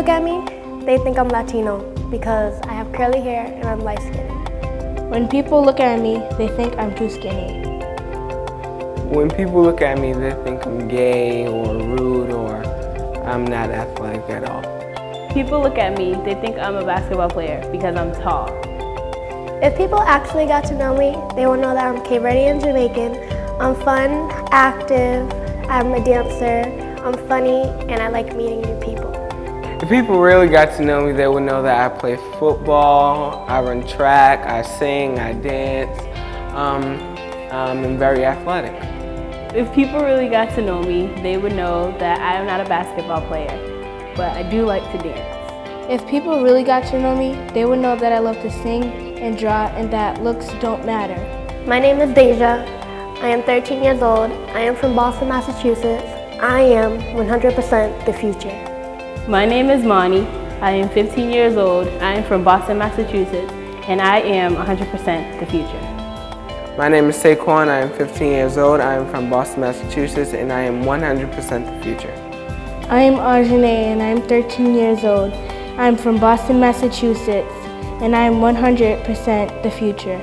look at me, they think I'm Latino because I have curly hair and I'm light skinned. When people look at me, they think I'm too skinny. When people look at me, they think I'm gay or rude or I'm not athletic at all. People look at me, they think I'm a basketball player because I'm tall. If people actually got to know me, they will know that I'm Cape Verdean Jamaican. I'm fun, active, I'm a dancer, I'm funny, and I like meeting new people. If people really got to know me, they would know that I play football, I run track, I sing, I dance. I'm very athletic. If people really got to know me, they would know that I am not a basketball player, but I do like to dance. If people really got to know me, they would know that I love to sing and draw and that looks don't matter. My name is Deja. I am 13 years old. I am from Boston, Massachusetts. I am 100% the future. My name is Moni. I am 15 years old. I am from Boston, Massachusetts, and I am 100% the future. My name is Saquon. I am 15 years old. I am from Boston, Massachusetts, and I am 100% the future. I am Arjane and I am 13 years old. I am from Boston, Massachusetts, and I am 100% the future.